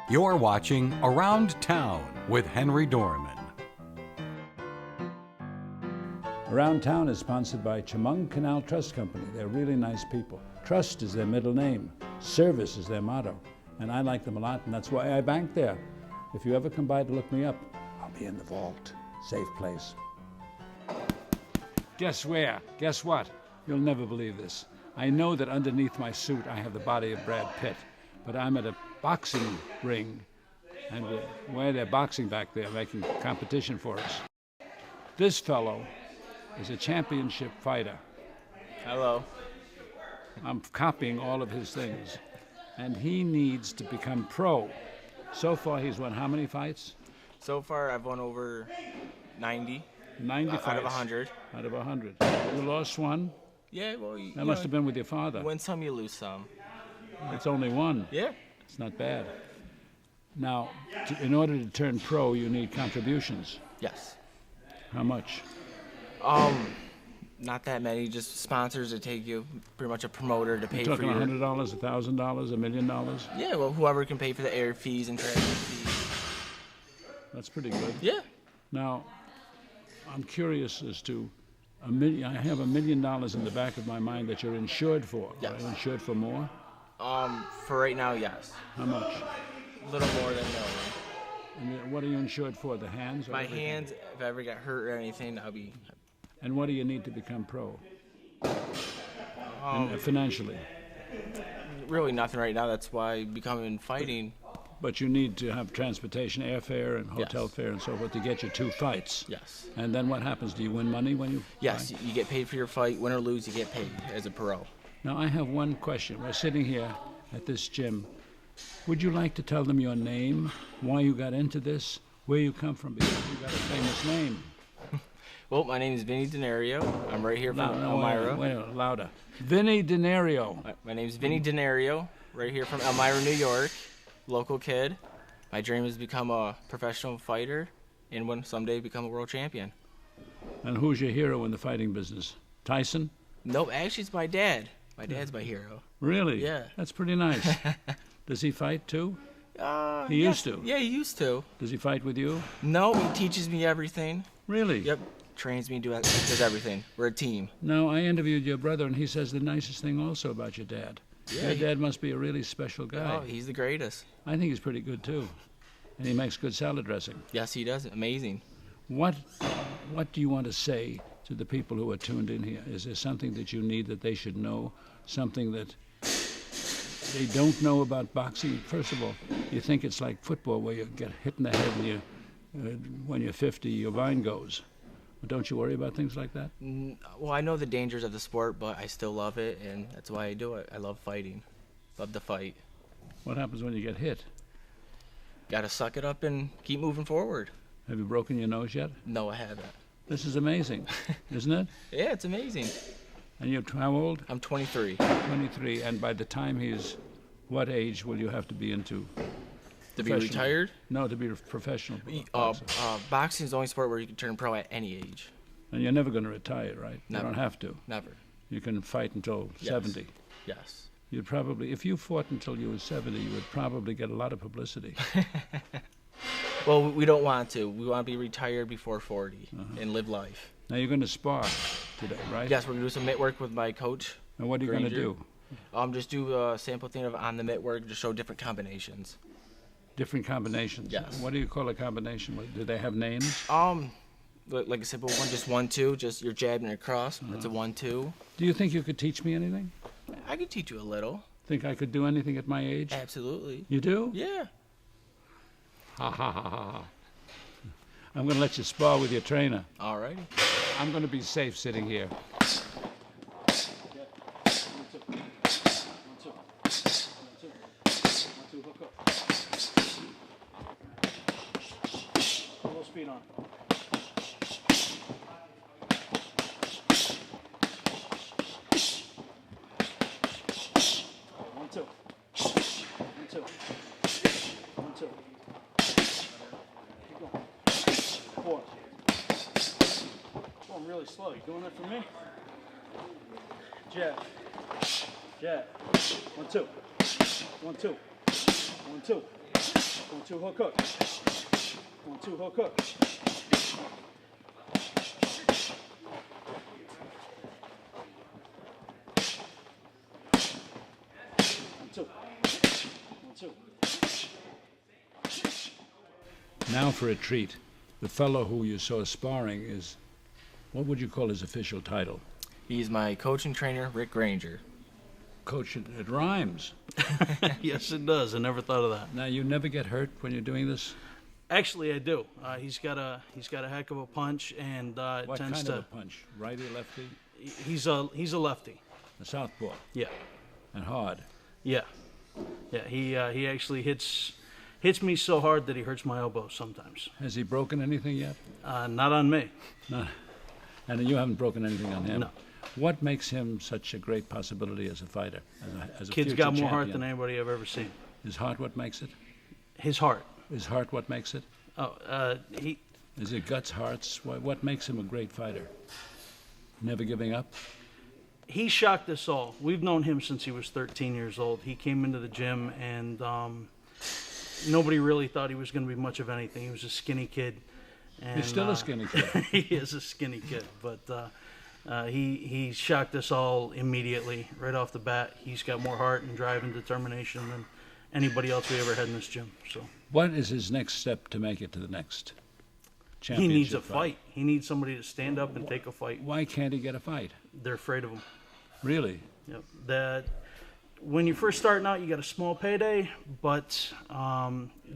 You're watching Around Town with Henry Dormann. Around Town is sponsored by Chemung Canal Trust Company. They're really nice people. Trust is their middle name. Service is their motto. And I like them a lot, and that's why I bank there. If you ever come by to look me up, I'll be in the vault. Safe place. Guess where? Guess what? You'll never believe this. I know that underneath my suit I have the body of Brad Pitt, but I'm at a boxing ring, and where they're boxing back there, making competition for us. This fellow is a championship fighter. Hello. I'm copying all of his things, and he needs to become pro. So far, he's won how many fights? So far, I've won over 90. 90 fights. Out of 100. Out of 100. You lost one? Yeah, well, That must have been with your father. You win some, you lose some. It's only one. Yeah. It's not bad. Now, in order to turn pro, you need contributions. Yes. How much? Not that many. Just sponsors that take you, pretty much a promoter to pay You're for talking your... $100, $1,000, $1 million? Yeah, well, whoever can pay for the air fees and travel fees. That's pretty good. Yeah. Now, I'm curious as to I have $1 million in the back of my mind that you're insured for. Yes. Are you insured for more? For right now, yes. How much? A little more than $1 million. And what are you insured for? The hands? Or My everything? hands, if I ever got hurt or anything, I'll be... And what do you need to become pro? Financially. Really nothing right now. That's why becoming fighting... But you need to have transportation, airfare, and hotel fare and so forth to get your 2 fights. Yes. And then what happens? Do you win money when you Yes, fight? you get paid for your fight. Win or lose, you get paid as a pro. Now, I have one question. We're sitting here at this gym. Would you like to tell them your name, why you got into this, where you come from, because you got a famous name? Well, my name is Vinnie Denierio. I'm right here from Elmira. Wait, louder. Vinnie Denierio. My name is Vinnie Denierio, right here from Elmira, New York. Local kid. My dream is to become a professional fighter and someday become a world champion. And who's your hero in the fighting business? Tyson? Nope, actually it's my dad. My dad's my hero. Really? Yeah. That's pretty nice. Does he fight too? He yeah. used to. Yeah, he used to. Does he fight with you? No, he teaches me everything. Really? Yep, trains me, does everything. We're a team. No, I interviewed your brother, and he says the nicest thing also about your dad. Yeah, your dad must be a really special guy. Oh, he's the greatest. I think he's pretty good too. And he makes good salad dressing. Yes, he does. Amazing. What do you want to say to the people who are tuned in here? Is there something that you need that they should know? Something that they don't know about boxing? First of all, you think it's like football where you get hit in the head and when you're 50, your vine goes. But don't you worry about things like that? Well, I know the dangers of the sport, but I still love it, and that's why I do it. I love fighting. Love to fight. What happens when you get hit? Gotta suck it up and keep moving forward. Have you broken your nose yet? No, I haven't. This is amazing, isn't it? Yeah, it's amazing. And you're how old? I'm 23. 23, and by the time he's, what age will you have to be into? To be retired? No, to be a professional. Boxing is the only sport where you can turn pro at any age. And you're never going to retire, right? Never. You don't have to. Never. You can fight until 70. Yes. You'd probably, if you fought until you were 70, you would probably get a lot of publicity. Well, we don't want to. We want to be retired before 40 and live life. Now you're going to spar today, right? Yes, we're going to do some mitt work with my coach. And what are you going to do? Just do a sample thing on the mitt work to show different combinations. Different combinations? Yes. What do you call a combination? Do they have names? Like a simple one, just 1-2, just your jab and your cross. That's a 1-2. Do you think you could teach me anything? I could teach you a little. Think I could do anything at my age? Absolutely. You do? Yeah. Ha ha ha ha. I'm going to let you spar with your trainer. All righty. I'm going to be safe sitting here. Speed on. 1, 2. 1, 2. 1, 2. Keep going. 4. Going really slow. You doing that for me? Jab. Jab. 1, 2. 1, 2. 1, 2. 1-2 hook hook. 1-2 hook hook. 1-2. 1-2. Now for a treat. The fellow who you saw sparring is, what would you call his official title? He's my coach and trainer, Rick Granger. Coach, it rhymes. Yes, it does. I never thought of that. Now, you never get hurt when you're doing this? Actually, I do. He's got a heck of a punch, and What tends kind to. of a punch? Righty, lefty? He's a lefty. A southpaw? Yeah, And hard? yeah. He actually hits me so hard that he hurts my elbow sometimes. Has he broken anything yet? Not on me. No. And you haven't broken anything on him? No. What makes him such a great possibility as a fighter, as a Kid's future got more heart champion? than anybody I've ever seen. Is heart what makes it? His heart. Is heart what makes it? He. Is it guts, hearts? What makes him a great fighter? Never giving up? He shocked us all. We've known him since he was 13 years old. He came into the gym, and nobody really thought he was going to be much of anything. He was a skinny kid. And, He's still a skinny kid. He is a skinny kid, but he shocked us all immediately, right off the bat. He's got more heart and drive and determination than anybody else we ever had in this gym. So What is his next step to make it to the next he championship needs a fight. He needs somebody to stand up and take a fight. Why can't he get a fight? They're afraid of him. Really? Yep. That when you're first starting out, you got a small payday, but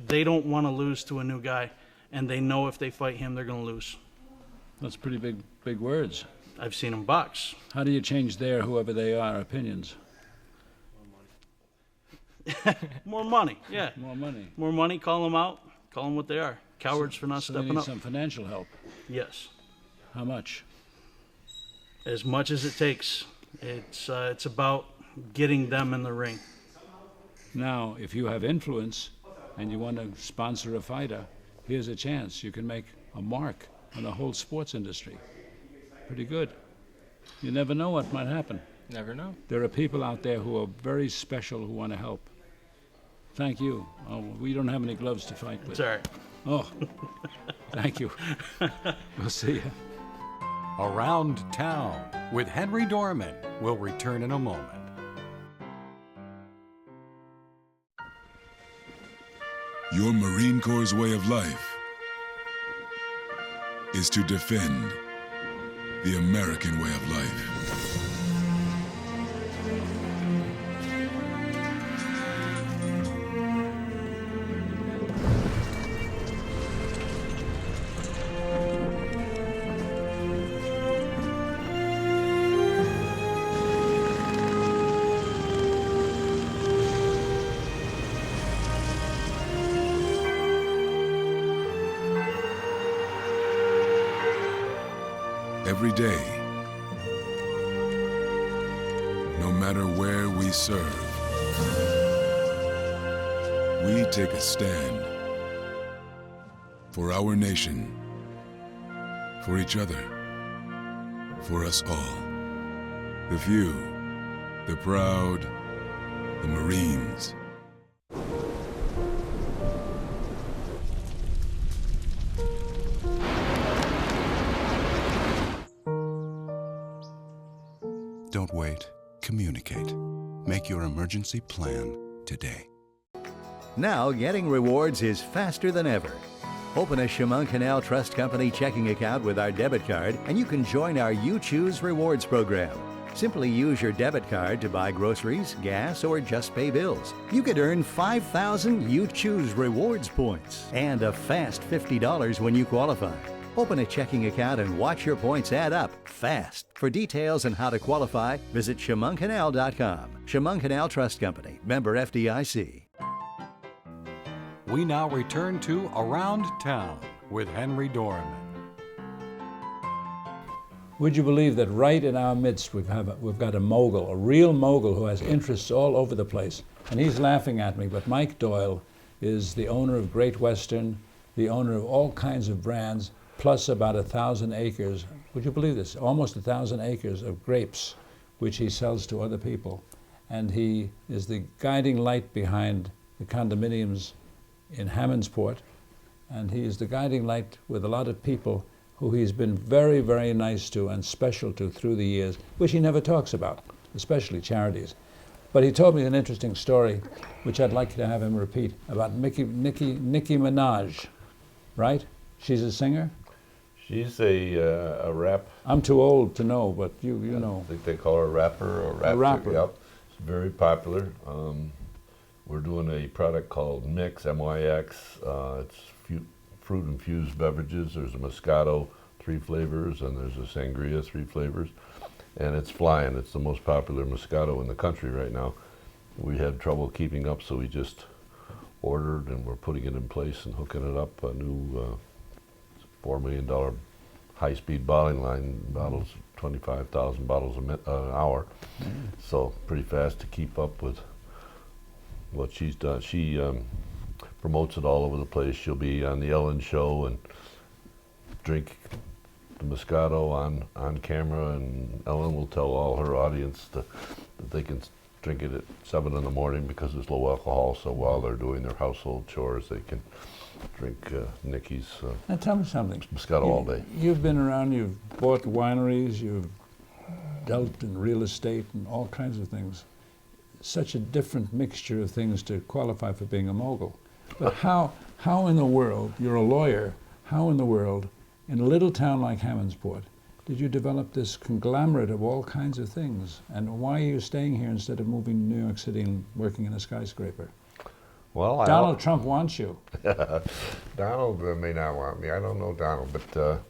they don't want to lose to a new guy, and they know if they fight him, they're going to lose. That's pretty big words. I've seen him box. How do you change their, whoever they are, opinions? More money, yeah. More money. More money, call them out, call them what they are. Cowards for not So they stepping need up. some financial help. Yes. How much? As much as it takes. It's about getting them in the ring. Now, if you have influence and you want to sponsor a fighter, here's a chance. You can make a mark on the whole sports industry. Pretty good. You never know what might happen. Never know. There are people out there who are very special who want to help. Thank you. Oh, we don't have any gloves to fight with. It's all right. Oh, thank you. We'll see you. Around Town with Henry Dormann will return in a moment. Your Marine Corps' way of life is to defend the American way of life. Every day, no matter where we serve, we take a stand for our nation, for each other, for us all. The few, the proud, the Marines. Don't wait. Communicate. Make your emergency plan today. Now, getting rewards is faster than ever. Open a Chemung Canal Trust Company checking account with our debit card, and you can join our You Choose Rewards program. Simply use your debit card to buy groceries, gas, or just pay bills. You could earn 5,000 You Choose Rewards points and a fast $50 when you qualify. Open a checking account and watch your points add up fast. For details on how to qualify, visit ChemungCanal.com. Chemung Canal Trust Company, member FDIC. We now return to Around Town with Henry Dormann. Would you believe that right in our midst we've got a mogul, a real mogul who has interests all over the place. And he's laughing at me, but Mike Doyle is the owner of Great Western, the owner of all kinds of brands, plus about 1,000 acres, would you believe this? Almost 1,000 acres of grapes, which he sells to other people. And he is the guiding light behind the condominiums in Hammondsport, and he is the guiding light with a lot of people who he's been very, very nice to and special to through the years, which he never talks about, especially charities. But he told me an interesting story, which I'd like to have him repeat, about Nicki Minaj, right? She's a singer? She's a rap. I'm too old to know, but you know. I think they call her a rapper or rapper. A rapper. Yep. It's very popular. We're doing a product called Mix, M-Y-X. It's fruit-infused beverages. There's a Moscato, 3 flavors, and there's a Sangria, 3 flavors. And it's flying. It's the most popular Moscato in the country right now. We had trouble keeping up, so we just ordered, and we're putting it in place and hooking it up. A new $4 million high-speed bottling line, bottles, 25,000 bottles an hour. So pretty fast to keep up with what she's done. She promotes it all over the place. She'll be on the Ellen Show and drink the Moscato on camera, and Ellen will tell all her audience that they can drink it at 7 in the morning because it's low alcohol, so while they're doing their household chores, they can drink Nicki's Now tell me something. Moscato all day. You've been around, you've bought wineries, you've dealt in real estate and all kinds of things. Such a different mixture of things to qualify for being a mogul. But how in the world, you're a lawyer, how in the world, in a little town like Hammondsport, did you develop this conglomerate of all kinds of things? And why are you staying here instead of moving to New York City and working in a skyscraper? Well, Donald Trump wants you. Donald may not want me. I don't know Donald, but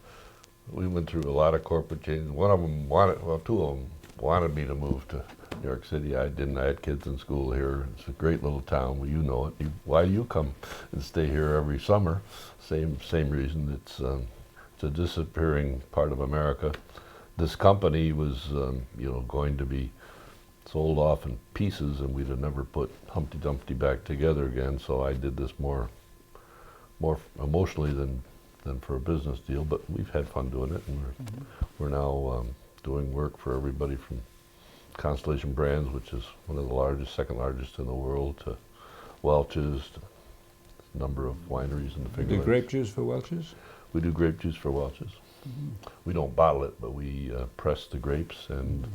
we went through a lot of corporate changes. One of them wanted, well, 2 of them wanted me to move to New York City. I didn't. I had kids in school here. It's a great little town. Well, you know it. Why do you come and stay here every summer? Same reason. It's a disappearing part of America. This company was, going to be sold off in pieces, and we'd have never put Humpty Dumpty back together again. So I did this more emotionally than for a business deal. But we've had fun doing it, and we're now doing work for everybody from Constellation Brands, which is one of the largest, second largest in the world, to Welch's, a number of wineries in the Finger Do Lakes. grape juice for Welch's? We do grape juice for Welch's. We don't bottle it, but we press the grapes and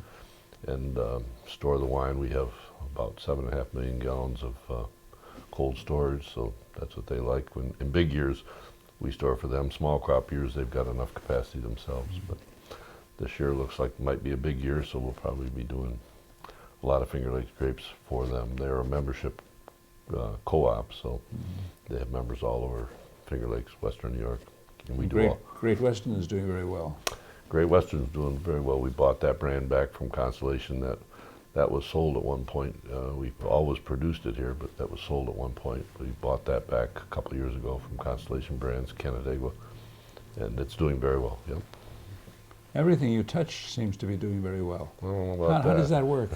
store the wine. We have about 7.5 million gallons of cold storage, so that's what they like. When in big years, we store for them. Small crop years, they've got enough capacity themselves. But this year looks like it might be a big year, so we'll probably be doing a lot of Finger Lakes grapes for them. They're a membership co-op, so they have members all over Finger Lakes, Western New York. And we do all. Great Western is doing very well. Great Western's doing very well. We bought that brand back from Constellation. That was sold at one point. We've always produced it here, but that was sold at one point. We bought that back a couple of years ago from Constellation Brands, Canandaigua, and it's doing very well. Yep. Everything you touch seems to be doing very well. I don't know about How does that work?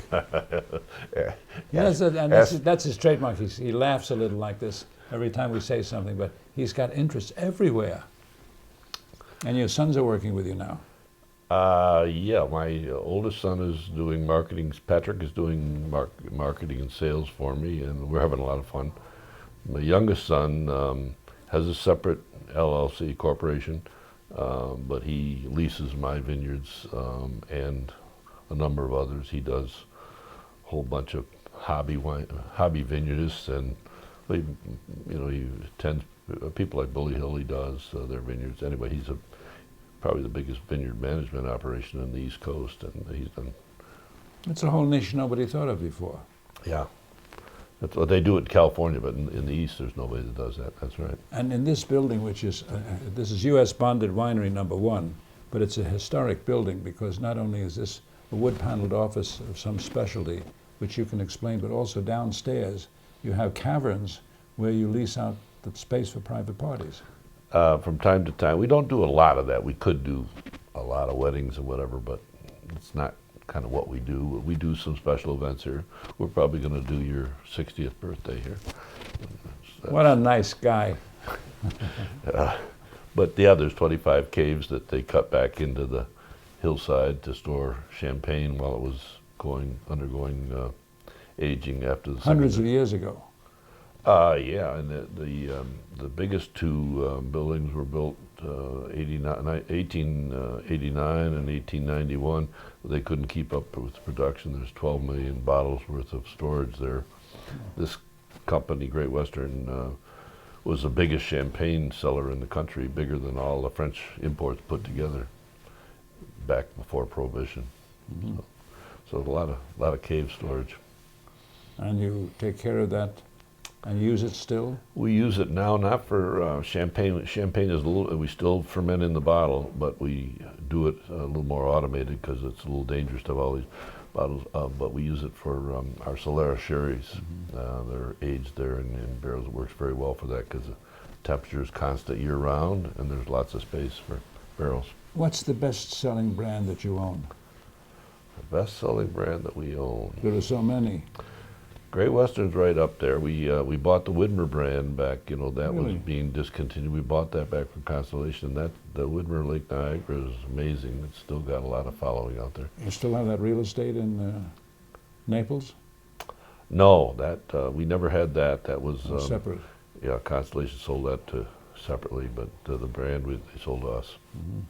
That's his trademark. He laughs a little like this every time we say something, but he's got interests everywhere. And your sons are working with you now. Yeah, my oldest son is doing marketing. Patrick is doing marketing and sales for me, and we're having a lot of fun. My youngest son has a separate LLC corporation, but he leases my vineyards and a number of others. He does a whole bunch of hobby vineyardists, and he attends people like Bully Hill. He does their vineyards. Anyway, he's probably the biggest vineyard management operation in the East Coast, and he's done. It's a whole niche nobody thought of before. Yeah. That's what they do it in California, but in the East, there's nobody that does that. That's right. And in this building, which is, this is U.S. Bonded Winery #1, but it's a historic building because not only is this a wood-paneled office of some specialty, which you can explain, but also downstairs, you have caverns where you lease out the space for private parties. From time to time, we don't do a lot of that. We could do a lot of weddings or whatever, but it's not kind of what we do. We do some special events here. We're probably going to do your 60th birthday here. What a nice guy. But yeah, there's 25 caves that they cut back into the hillside to store champagne while it was undergoing aging after the Hundreds of years ago. Yeah, and the biggest two buildings were built 1889 and 1891. They couldn't keep up with production. There's 12 million bottles worth of storage there. This company, Great Western, was the biggest champagne seller in the country, bigger than all the French imports put together back before Prohibition. Mm-hmm. So a lot of cave storage. And you take care of that and use it still? We use it now, not for champagne. Champagne is we still ferment in the bottle, but we do it a little more automated because it's a little dangerous to have all these bottles. But we use it for our Solera sherries. Mm-hmm. They're aged there in barrels. It works very well for that because the temperature is constant year round and there's lots of space for barrels. What's the best-selling brand that you own? The best-selling brand that we own? There are so many. Great Western's right up there. We bought the Widmer brand back. You know, that Really? was being discontinued. We bought that back from Constellation. The Widmer Lake Niagara is amazing. It's still got a lot of following out there. You still have that real estate in Naples? No, that we never had that. That was separate. Yeah, Constellation sold that separately, but the brand they sold to us. Mm-hmm.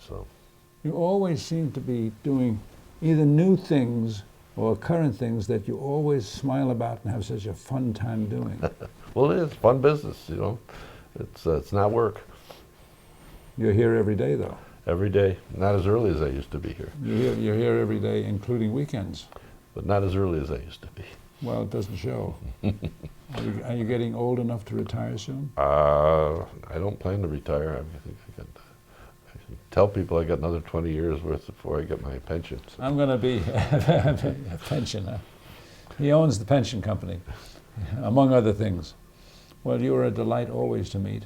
So You always seem to be doing either new things or current things that you always smile about and have such a fun time doing. Well, it is fun business. You know, it's not work. You're here every day, though. Every day, not as early as I used to be here. You're here every day, including weekends. But not as early as I used to be. Well, it doesn't show. Are you getting old enough to retire soon? I don't plan to retire. I think I tell people I got another 20 years worth before I get my pension. So. I'm going to be a pensioner. He owns the pension company, among other things. Well, you are a delight always to meet.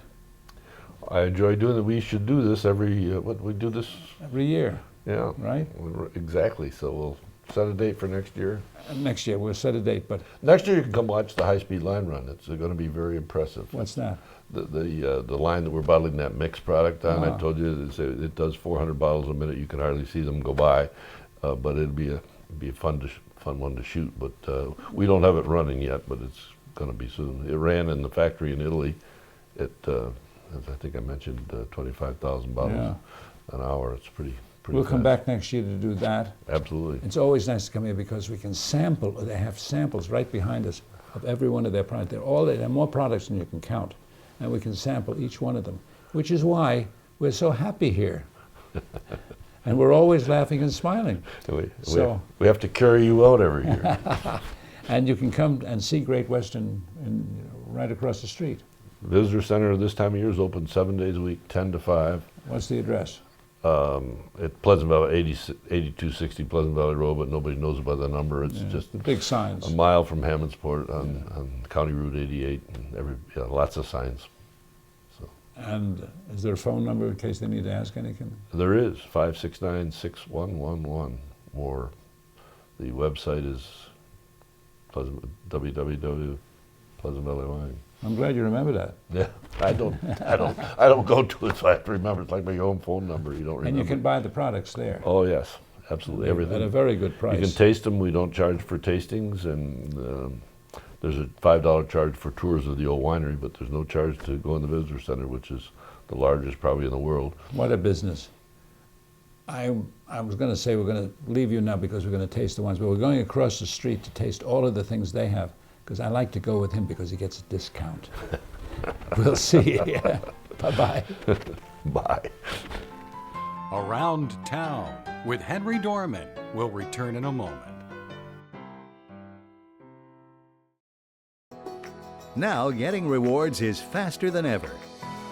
I enjoy doing it. We should do this we do this every year. Yeah. Right? Exactly. So we'll set a date for next year. Next year, we'll set a date, but... Next year you can come watch the high-speed line run. It's going to be very impressive. What's that? The line that we're bottling that mixed product on. I told you it does 400 bottles a minute. You can hardly see them go by, but it'll be a fun one to shoot. But we don't have it running yet, but it's going to be soon. It ran in the factory in Italy at, as I think I mentioned, 25,000 bottles an hour. It's pretty We'll fast. come back next year to do that. Absolutely. It's always nice to come here because we can sample. They have samples right behind us of every one of their products. There are more products than you can count, and we can sample each one of them, which is why we're so happy here. And we're always laughing and smiling. We have to carry you out every year. And you can come and see Great Western right across the street. Visitor Center this time of year is open 7 days a week, 10 to 5. What's the address? At Pleasant Valley, 8260 Pleasant Valley Road, but nobody knows about the number. It's just the big signs. A mile from Hammondsport on County Route 88, and lots of signs. So. And is there a phone number in case they need to ask anything? There is, 569-6111, or the website is www.Pleasant Valley Wine. I'm glad you remember that. Yeah, I don't go to it, so I have to remember. It's like my own phone number. You don't remember. And you can buy the products there. Oh yes, absolutely, everything at a very good price. You can taste them. We don't charge for tastings, and there's a $5 charge for tours of the old winery, but there's no charge to go in the visitor center, which is the largest probably in the world. What a business! I was going to say we're going to leave you now because we're going to taste the wines, but we're going across the street to taste all of the things they have. Because I like to go with him because he gets a discount. We'll see. Bye-bye. Bye. Around Town with Henry Dormann will return in a moment. Now getting rewards is faster than ever.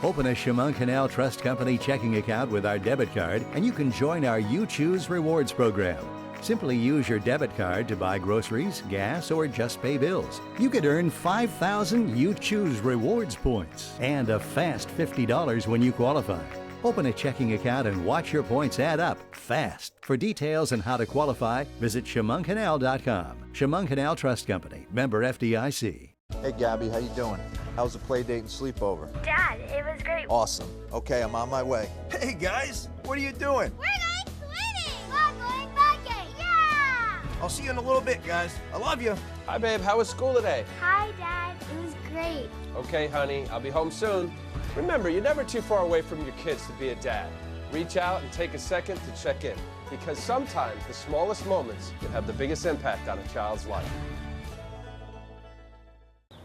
Open a Chemung Canal Trust Company checking account with our debit card and you can join our You Choose Rewards program. Simply use your debit card to buy groceries, gas, or just pay bills. You could earn 5,000 You Choose Rewards points and a fast $50 when you qualify. Open a checking account and watch your points add up fast. For details on how to qualify, visit ChemungCanal.com. Chemung Canal Trust Company, member FDIC. Hey Gabby, how you doing? How's the play date and sleepover? Dad, it was great. Awesome. Okay, I'm on my way. Hey guys, what are you doing? We're going swimming. We're going biking. Yeah! I'll see you in a little bit, guys. I love you. Hi, babe. How was school today? Hi, Dad. It was great. great. Okay, honey, I'll be home soon. Remember, you're never too far away from your kids to be a dad. Reach out and take a second to check in, because sometimes the smallest moments can have the biggest impact on a child's life.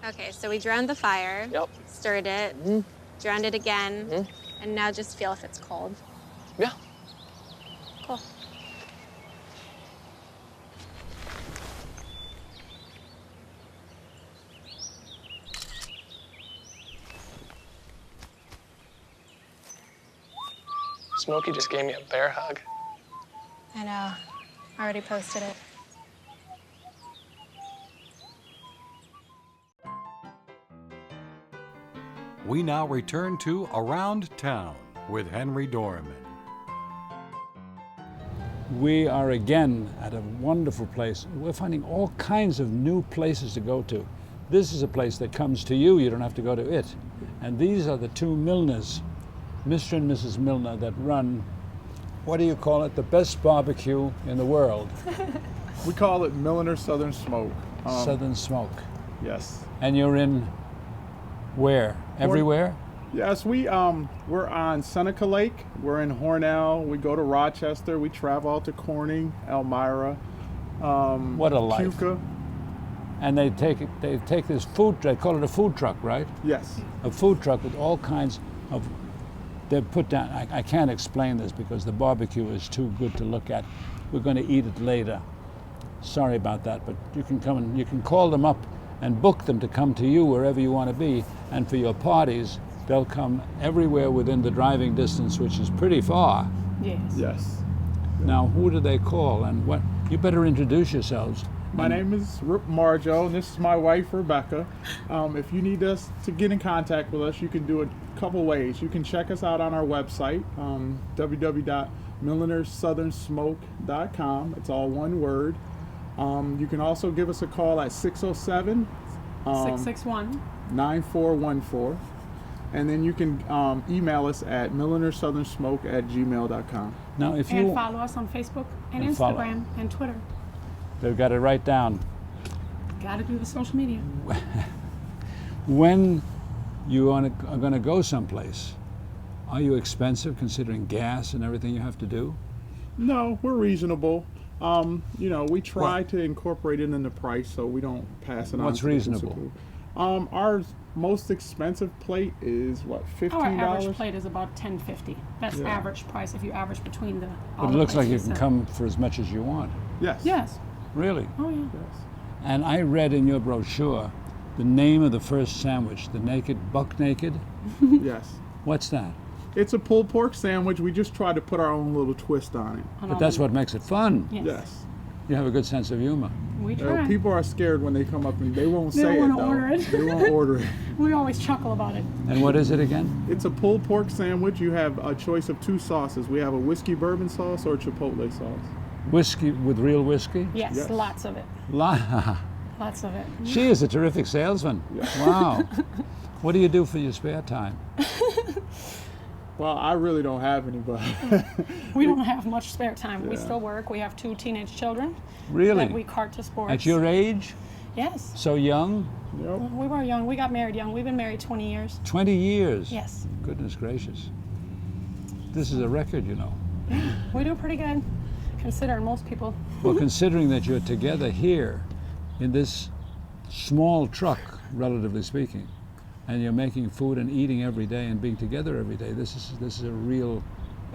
Okay, so we drowned the fire. Yep. Stirred it. Drowned it again. And now just feel if it's cold. Yeah. Cool. Smokey just gave me a bear hug. I know. I already posted it. We now return to Around Town with Henry Dormann. We are again at a wonderful place. We're finding all kinds of new places to go to. This is a place that comes to you. You don't have to go to it. And these are the two Milners, Mr. and Mrs. Milner, that run, what do you call it, the best barbecue in the world. We call it Milliner Southern Smoke. Southern Smoke. Yes. And you're in where? Everywhere? Yes, we're on Seneca Lake. We're in Hornell. We go to Rochester. We travel out to Corning, Elmira. What a life. Keuka. And they take this food, they call it a food truck, right? Yes. A food truck with all kinds of, they've put down, I can't explain this because the barbecue is too good to look at. We're going to eat it later. Sorry about that, but you can come and you can call them up and book them to come to you wherever you want to be. And for your parties, they'll come everywhere within the driving distance, which is pretty far. Yes. Yes. Now, who do they call and what? You better introduce yourselves. My name is Marjoe, and this is my wife, Rebecca. If you need us to get in contact with us, you can do it a couple ways. You can check us out on our website, www.millinerssouthernsmoke.com. It's all one word. You can also give us a call at 607 661 9414. And then you can email us at millinerssouthernsmoke@gmail.com. Now, if you and follow us on Facebook and Instagram and Twitter. They've got it right down. Got to do the social media. When you are going to go someplace, are you expensive considering gas and everything you have to do? No, we're reasonable. We try to incorporate it in the price so we don't pass it on. What's reasonable? Our most expensive plate is what, $15? Our average plate is about $10.50. That's average price if you average between the. But it looks like you can come for as much as you want. Yes. Yes. Really? Oh yeah. Yes. And I read in your brochure the name of the first sandwich, the naked, buck naked. Yes. What's that? It's a pulled pork sandwich. We just try to put our own little twist on it. But that's what makes it fun. Yes. You have a good sense of humor. We try. People are scared when they come up and they won't They say don't it wanna order it. They won't order it. We always chuckle about it. And what is it again? It's a pulled pork sandwich. You have a choice of two sauces. We have a whiskey bourbon sauce or a chipotle sauce. Whiskey with real whiskey? Yes. Lots of it. Lots of it. She is a terrific salesman. Yeah. Wow. What do you do for your spare time? Well, I really don't have any, but we don't have much spare time. Yeah. We still work. We have 2 teenage children. Really? That we cart to sports. At your age? Yes. So young? Yep. We were young. We got married young. We've been married 20 years. 20 years? Yes. Goodness gracious. This is a record, you know. We do pretty good, considering most people. Well, considering that you're together here in this small truck, relatively speaking, and you're making food and eating every day and being together every day, this is a real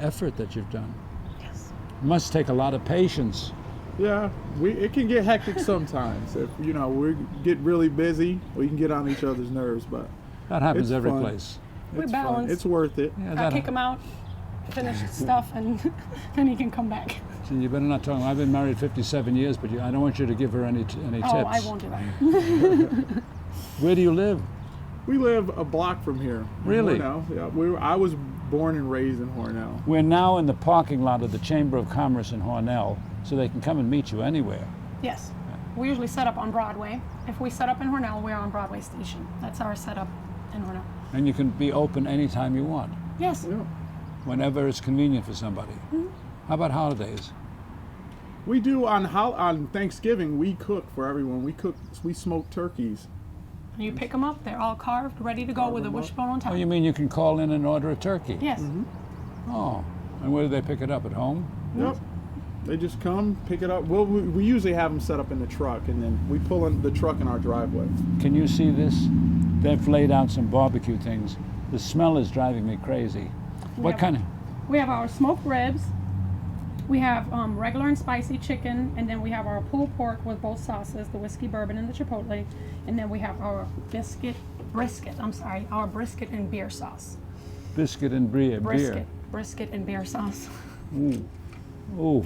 effort that you've done. Yes. It must take a lot of patience. Yeah, it can get hectic sometimes. If we get really busy, we can get on each other's nerves, but that happens every fun. place. We balance. It's worth it. I kick him out, finish stuff, and then he can come back. So you better not talk. I've been married 57 years, but I don't want you to give her any tips. Oh, I won't do that. Where do you live? We live a block from here. Really? Hornell. Yeah, I was born and raised in Hornell. We're now in the parking lot of the Chamber of Commerce in Hornell, so they can come and meet you anywhere. Yes. We usually set up on Broadway. If we set up in Hornell, we're on Broadway Station. That's our setup in Hornell. And you can be open anytime you want. Yes. Yeah. Whenever it's convenient for somebody. Mm-hmm. How about holidays? We do on Thanksgiving. We cook for everyone. We smoke turkeys. And you pick them up, they're all carved, ready to go with a wishbone on top. Oh, you mean you can call in and order a turkey? Yes. Oh, and where do they pick it up, at home? Yep. They just come, pick it up. Well, we usually have them set up in the truck, and then we pull in the truck in our driveway. Can you see this? They've laid out some barbecue things. The smell is driving me crazy. What kind of? We have our smoked ribs. We have regular and spicy chicken, and then we have our pulled pork with both sauces, the whiskey bourbon and the chipotle, and then we have our brisket and beer sauce. Biscuit and beer. Brisket and beer sauce. Ooh. Ooh.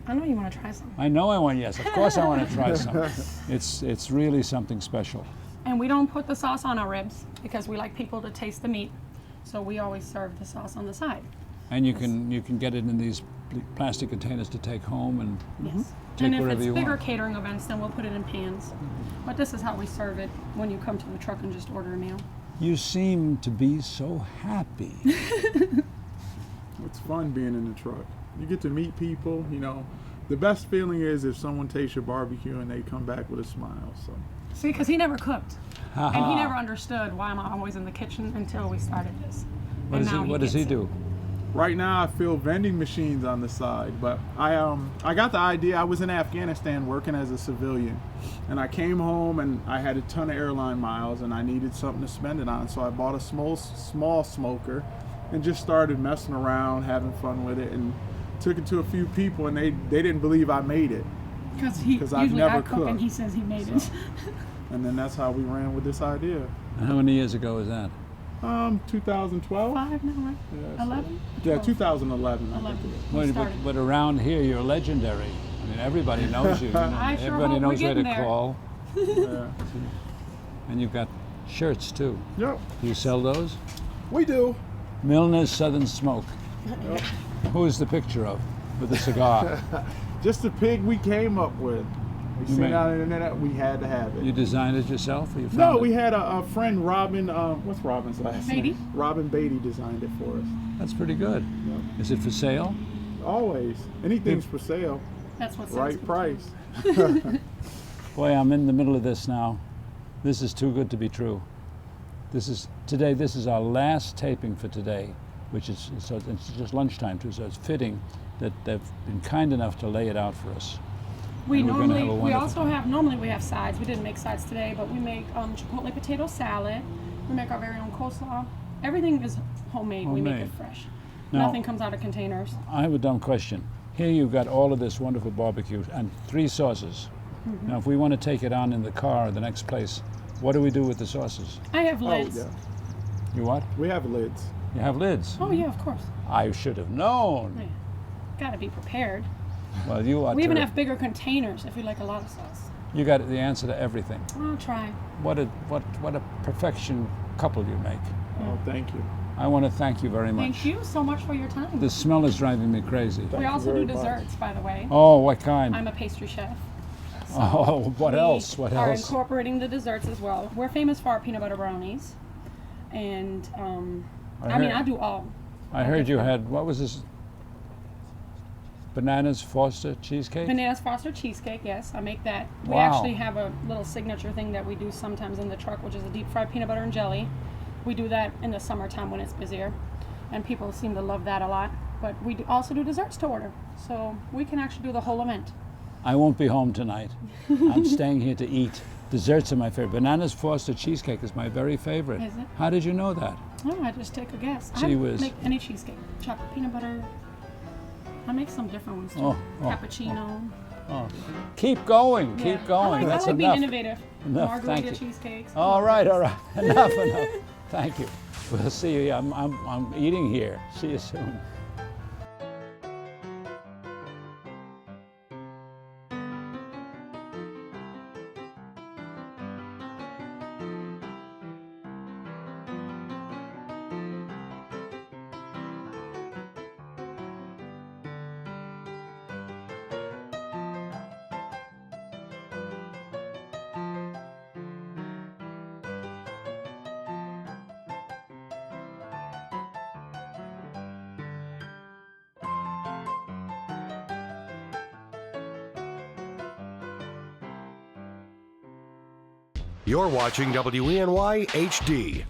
I know you want to try some. I know I want, yes, of course I want to try some. It's really something special. And we don't put the sauce on our ribs because we like people to taste the meat. So we always serve the sauce on the side. And you can get it in these plastic containers to take home and yes. take and if whatever it's you bigger want. catering events, then we'll put it in pans. But this is how we serve it when you come to the truck and just order a meal. You seem to be so happy. It's fun being in the truck. You get to meet people, you know. The best feeling is if someone tastes your barbecue and they come back with a smile. So. See, because he never cooked. And he never understood why I'm always in the kitchen until we started this. What does he do? Right now I fill vending machines on the side, but I got the idea. I was in Afghanistan working as a civilian, and I came home and I had a ton of airline miles and I needed something to spend it on, so I bought a small smoker and just started messing around, having fun with it, and took it to a few people, and they didn't believe I made it. Because I've never cook and he says he made it. And then that's how we ran with this idea. And how many years ago was that? 2012. 5 now, right? Yeah, 11? Yeah, 2011. 11. But around here, you're legendary. I mean, everybody knows you. I sure Everybody hope knows we're where to getting there. call. Yeah. And you've got shirts too. Yep. Do you sell those? We do. Milner's Southern Smoke. Yep. Who is the picture of with the cigar? Just the pig we came up with. We seen it on the internet. We had to have it. You designed it yourself, or you found No, it? we had a friend, Robin. What's Robin's last Beatty? name? Robin Beatty designed it for us. That's pretty good. Yep. Is it for sale? Always. Anything's for sale. That's what's right price. Boy, I'm in the middle of this now. This is too good to be true. This is our last taping for today, which is so it's just lunchtime too. So it's fitting that they've been kind enough to lay it out for us. We normally we have sides. We didn't make sides today, but we make chipotle potato salad. We make our very own coleslaw. Everything is homemade. We make it fresh. Now, Nothing comes out of containers. I have a dumb question. Here you've got all of this wonderful barbecue and 3 sauces. Mm-hmm. Now, if we want to take it on in the car or the next place, what do we do with the sauces? I have lids. Oh, yeah. You what? We have lids. You have lids? Oh yeah, of course. I should have known. Yeah. Got to be prepared. Well, you are. We even have bigger containers if you like a lot of sauce. You got the answer to everything. I'll try. What a perfection couple you make. Oh, thank you. I want to thank you very much. Thank you so much for your time. The smell is driving me crazy. We also do desserts, by the way. Oh, what kind? I'm a pastry chef. So oh, what else? What are else? Incorporating the desserts as well. We're famous for our peanut butter brownies, and I do all. I heard you had, what was this? Bananas Foster cheesecake? Bananas Foster cheesecake, yes, I make that. We Wow. actually have a little signature thing that we do sometimes in the truck, which is a deep fried peanut butter and jelly. We do that in the summertime when it's busier, and people seem to love that a lot. But we also do desserts to order, so we can actually do the whole event. I won't be home tonight. I'm staying here to eat. Desserts are my favorite. Bananas Foster cheesecake is my very favorite. Is it? How did you know that? Oh, I just take a guess. Gee I whiz. make any cheesecake. Chocolate peanut butter. I make some different ones too. Oh. Cappuccino. Oh. Keep going, Yeah. keep going. I That's like enough. being innovative. Enough, thank Margarita you. cheesecakes. All right. Enough. Thank you. We'll see you. I'm eating here. See you soon. You're watching WENY HD.